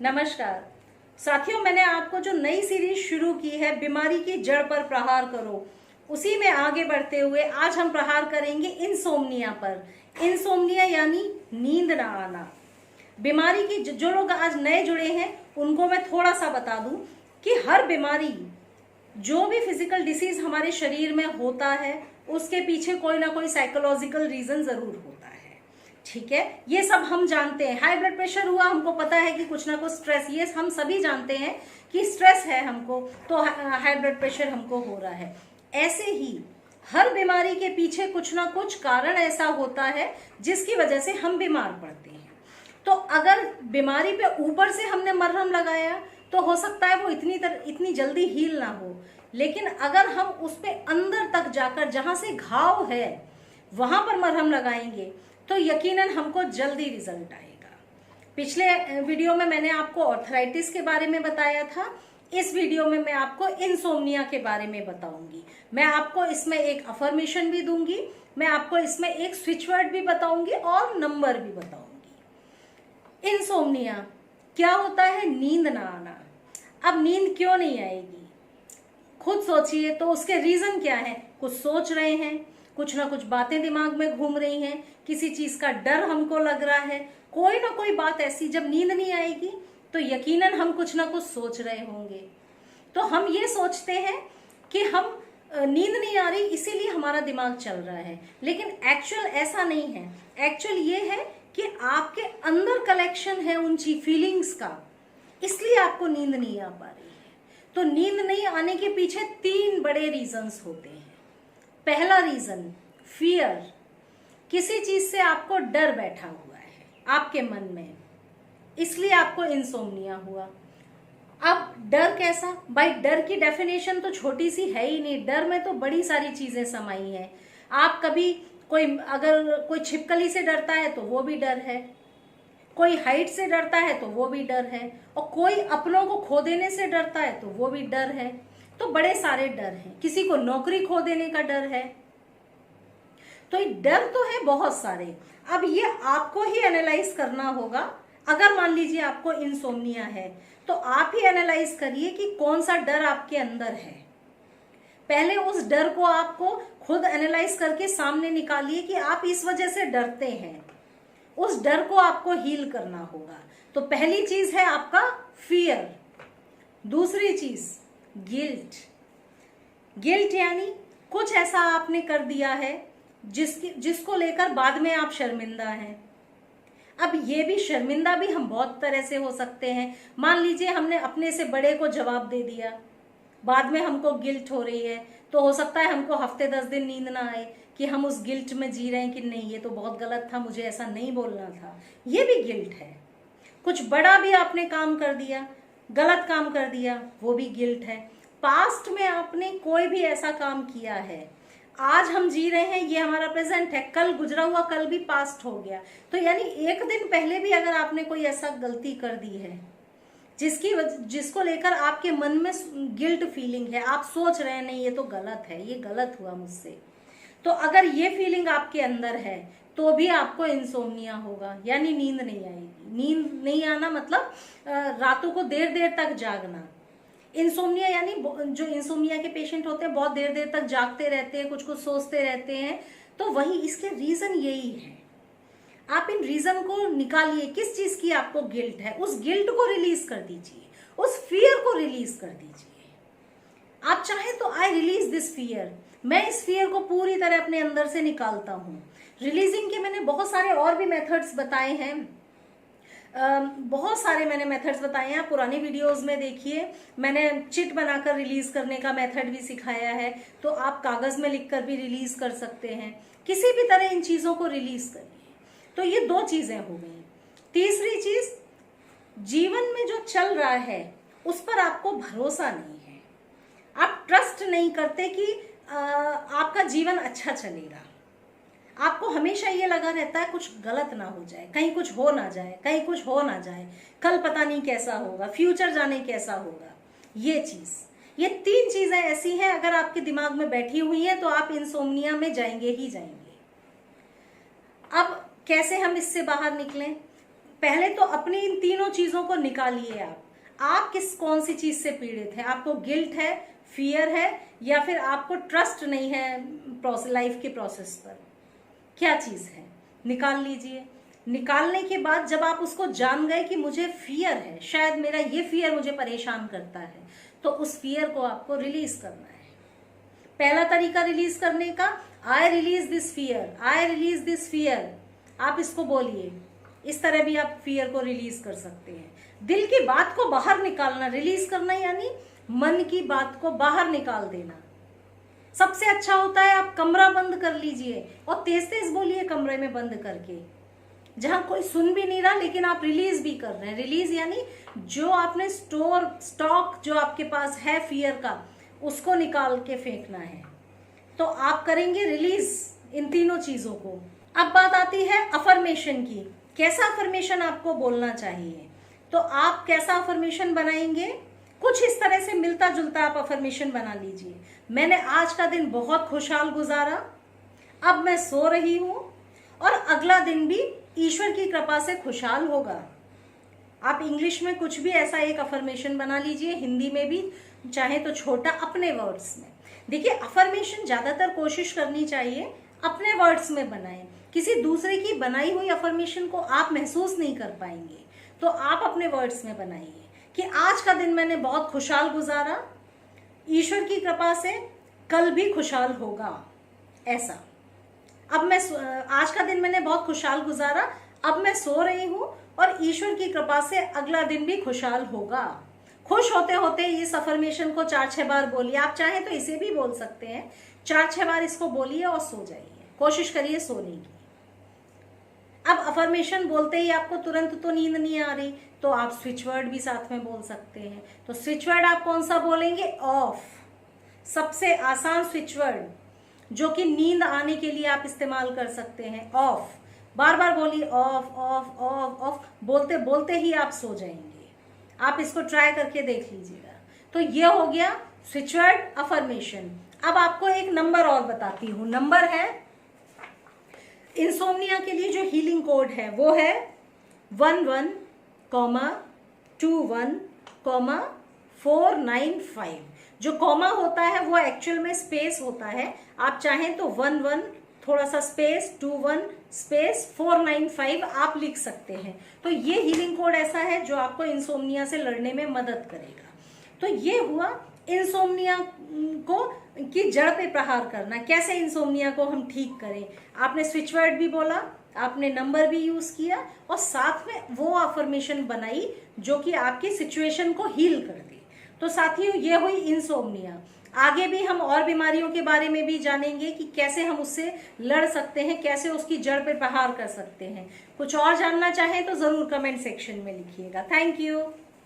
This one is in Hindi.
नमस्कार साथियों, मैंने आपको जो नई सीरीज शुरू की है बीमारी की जड़ पर प्रहार करो, उसी में आगे बढ़ते हुए आज हम प्रहार करेंगे इंसोम्निया पर। इंसोम्निया यानी नींद ना आना। बीमारी की जो लोग आज नए जुड़े हैं उनको मैं थोड़ा सा बता दूं कि हर बीमारी, जो भी फिजिकल डिसीज हमारे शरीर में होता है, उसके पीछे कोई ना कोई साइकोलॉजिकल रीजन जरूर होता है। ठीक है, ये सब हम जानते हैं। हाई ब्लड प्रेशर हुआ, हमको पता है कि कुछ ना कुछ स्ट्रेस, ये हम सभी जानते हैं कि स्ट्रेस है हमको, तो हाई ब्लड प्रेशर हमको हो रहा है। ऐसे ही हर बीमारी के पीछे कुछ ना कुछ कारण ऐसा होता है जिसकी वजह से हम बीमार पड़ते हैं। तो अगर बीमारी पे ऊपर से हमने मरहम लगाया तो हो सकता है वो इतनी जल्दी हील ना हो, लेकिन अगर हम उस पे अंदर तक जाकर, जहां से घाव है वहां पर मरहम लगाएंगे तो यकीनन हमको जल्दी रिजल्ट आएगा। पिछले वीडियो में मैंने आपको आर्थराइटिस के बारे में बताया था, इस वीडियो में मैं आपको इंसोम्निया के बारे में बताऊंगी। मैं आपको इसमें एक अफर्मेशन भी दूंगी, मैं आपको इसमें एक स्विच वर्ड भी बताऊंगी और नंबर भी बताऊंगी। इंसोम्निया क्या होता है? नींद ना आना। अब नींद क्यों नहीं आएगी, खुद सोचिए। तो उसके रीजन क्या है? कुछ सोच रहे हैं, कुछ ना कुछ बातें दिमाग में घूम रही हैं, किसी चीज का डर हमको लग रहा है, कोई ना कोई बात ऐसी। जब नींद नहीं आएगी तो यकीनन हम कुछ ना कुछ सोच रहे होंगे। तो हम ये सोचते हैं कि हम नींद नहीं आ रही इसीलिए हमारा दिमाग चल रहा है, लेकिन एक्चुअल ऐसा नहीं है। एक्चुअल ये है कि आपके अंदर कलेक्शन है उन फीलिंग्स का, इसलिए आपको नींद नहीं आ पा रही है। तो नींद नहीं आने के पीछे 3 बड़े रीजंस होते हैं। पहला रीजन फियर, किसी चीज से आपको डर बैठा हुआ है आपके मन में, इसलिए आपको इंसोम्निया हुआ। अब डर कैसा? भाई डर की डेफिनेशन तो छोटी सी है ही नहीं, डर में तो बड़ी सारी चीजें समाई हैं। आप कभी अगर कोई छिपकली से डरता है तो वो भी डर है, कोई हाइट से डरता है तो वो भी डर है, और कोई अपनों को खो देने से डरता है तो वो भी डर है। तो बड़े सारे डर हैं। किसी को नौकरी खो देने का डर है। तो ये डर तो है बहुत सारे। अब ये आपको ही एनालाइज करना होगा। अगर मान लीजिए आपको इंसोम्निया है तो आप ही एनालाइज करिए कि कौन सा डर आपके अंदर है। पहले उस डर को आपको खुद एनालाइज करके सामने निकालिए कि आप इस वजह से डरते हैं। उस डर को आपको हील करना होगा। तो पहली चीज है आपका फियर। दूसरी चीज गिल्ट। गिल्ट यानी कुछ ऐसा आपने कर दिया है जिसको लेकर बाद में आप शर्मिंदा हैं। अब ये भी शर्मिंदा भी हम बहुत तरह से हो सकते हैं। मान लीजिए हमने अपने से बड़े को जवाब दे दिया, बाद में हमको गिल्ट हो रही है, तो हो सकता है हमको हफ्ते 10 दिन नींद ना आए कि हम उस गिल्ट में जी रहे हैं कि नहीं ये तो बहुत गलत था, मुझे ऐसा नहीं बोलना था। ये भी गिल्ट है। कुछ बड़ा भी आपने काम कर दिया, गलत काम कर दिया, वो भी गिल्ट है। पास्ट में आपने कोई भी ऐसा काम किया है, आज हम जी रहे हैं, ये हमारा प्रेजेंट है, कल गुजरा हुआ कल भी पास्ट हो गया। तो यानी एक दिन पहले भी अगर आपने कोई ऐसा गलती कर दी है जिसको लेकर आपके मन में गिल्ट फीलिंग है, आप सोच रहे हैं नहीं ये तो गलत है, ये गलत हुआ मुझसे, तो अगर ये फीलिंग आपके अंदर है तो भी आपको इंसोम्निया होगा, यानी नींद नहीं आएगी। नींद नहीं आना मतलब रातों को देर देर तक जागना। इंसोम्निया यानी जो इंसोम्निया के पेशेंट होते हैं बहुत देर देर तक जागते रहते हैं, कुछ कुछ सोचते रहते हैं। तो वही इसके रीजन यही है। आप इन रीजन को निकालिए, किस चीज की आपको गिल्ट है, उस गिल्ट को रिलीज कर दीजिए, उस फियर को रिलीज कर दीजिए। आप चाहे तो आई रिलीज दिस फियर, मैं इस फियर को पूरी तरह अपने अंदर से निकालता हूं। रिलीजिंग के मैंने बहुत सारे और भी मेथड्स बताए हैं, बहुत सारे मैंने मेथड्स बताए हैं। आप पुरानी वीडियोस में देखिए, मैंने चिट बनाकर रिलीज करने का मेथड भी सिखाया है। तो आप कागज में लिखकर भी रिलीज कर सकते हैं, किसी भी तरह इन चीजों को रिलीज करिए। तो ये 2 चीजें हो गई। तीसरी चीज, जीवन में जो चल रहा है उस पर आपको भरोसा नहीं है, आप ट्रस्ट नहीं करते कि आपका जीवन अच्छा चलेगा। आपको हमेशा ये लगा रहता है कुछ गलत ना हो जाए, कहीं कुछ हो ना जाए, कहीं कुछ हो ना जाए, कल पता नहीं कैसा होगा, फ्यूचर जाने कैसा होगा। ये 3 चीजें ऐसी हैं, अगर आपके दिमाग में बैठी हुई हैं तो आप इंसोम्निया में जाएंगे ही जाएंगे। अब कैसे हम इससे बाहर निकलें? पहले तो अपनी इन तीनों चीजों को निकालिए। आप कौन सी चीज से पीड़ित है? आपको गिल्ट है, फियर है, या फिर आपको ट्रस्ट नहीं है लाइफ के प्रोसेस पर? क्या चीज है? निकाल लीजिए। निकालने के बाद जब आप उसको जान गए कि मुझे फियर है, शायद मेरा ये फियर मुझे परेशान करता है, तो उस फियर को आपको रिलीज करना है। पहला तरीका रिलीज करने का, I release this fear, I release this fear. आप इसको बोलिए, इस तरह भी आप फियर को रिलीज कर सकते हैं। दिल की बात को बाहर निकालना, रिलीज करना यानी मन की बात को बाहर निकाल देना। सबसे अच्छा होता है आप कमरा बंद कर लीजिए और तेज तेज बोलिए कमरे में बंद करके, जहां कोई सुन भी नहीं रहा, लेकिन आप रिलीज भी कर रहे हैं। रिलीज यानी जो आपने स्टॉक जो आपके पास है फियर का, उसको निकाल के फेंकना है। तो आप करेंगे रिलीज इन तीनों चीजों को। अब बात आती है अफर्मेशन की। कैसा अफर्मेशन आपको बोलना चाहिए? तो आप कैसा अफर्मेशन बनाएंगे? कुछ इस तरह से मिलता जुलता आप अफर्मेशन बना लीजिए। मैंने आज का दिन बहुत खुशहाल गुजारा, अब मैं सो रही हूं और अगला दिन भी ईश्वर की कृपा से खुशहाल होगा। आप इंग्लिश में कुछ भी ऐसा एक अफर्मेशन बना लीजिए, हिंदी में भी चाहे तो छोटा, अपने वर्ड्स में। देखिए, अफर्मेशन ज्यादातर कोशिश करनी चाहिए अपने वर्ड्स में बनाएं। किसी दूसरे की बनाई हुई अफर्मेशन को आप महसूस नहीं कर पाएंगे, तो आप अपने वर्ड्स में बनाइए कि आज का दिन मैंने बहुत खुशहाल गुजारा, ईश्वर की कृपा से कल भी खुशहाल होगा। ऐसा, अब मैं आज का दिन मैंने बहुत खुशहाल गुजारा, अब मैं सो रही हूं और ईश्वर की कृपा से अगला दिन भी खुशहाल होगा। खुश होते होते इस अफर्मेशन को 4-6 बार बोलिए। आप चाहें तो इसे भी बोल सकते हैं। 4-6 बार इसको बोलिए और सो जाइए। कोशिश करिए सोने की। अब अफर्मेशन बोलते ही आपको तुरंत तो नींद नहीं आ रही, तो आप स्विच वर्ड भी साथ में बोल सकते हैं। तो स्विच वर्ड आप कौन सा बोलेंगे? ऑफ। सबसे आसान स्विच वर्ड जो कि नींद आने के लिए आप इस्तेमाल कर सकते हैं, ऑफ। बार बार बोलिए ऑफ ऑफ ऑफ ऑफ, बोलते बोलते ही आप सो जाएंगे। आप इसको ट्राई करके देख लीजिएगा। तो ये हो गया स्विच वर्ड अफर्मेशन। अब आपको एक नंबर और बताती हूँ। नंबर है इंसोम्निया के लिए जो हीलिंग कोड है वो है 11,21,495। जो कॉमा होता है वो एक्चुअल में स्पेस होता है। आप चाहें तो 11 थोड़ा सा स्पेस 21 स्पेस 495 आप लिख सकते हैं। तो ये हीलिंग कोड ऐसा है जो आपको इंसोम्निया से लड़ने में मदद करेगा। तो ये हुआ इंसोम्निया को की जड़ पे प्रहार करना। कैसे इंसोम्निया को हम ठीक करें? आपने स्विच वर्ड भी बोला, आपने नंबर भी यूज किया और साथ में वो अफर्मेशन बनाई जो कि आपकी सिचुएशन को हील कर दी। तो साथियों, ये हुई इंसोम्निया। आगे भी हम और बीमारियों के बारे में भी जानेंगे कि कैसे हम उससे लड़ सकते हैं, कैसे उसकी जड़ पे प्रहार कर सकते हैं। कुछ और जानना चाहें तो जरूर कमेंट सेक्शन में लिखिएगा। Thank you.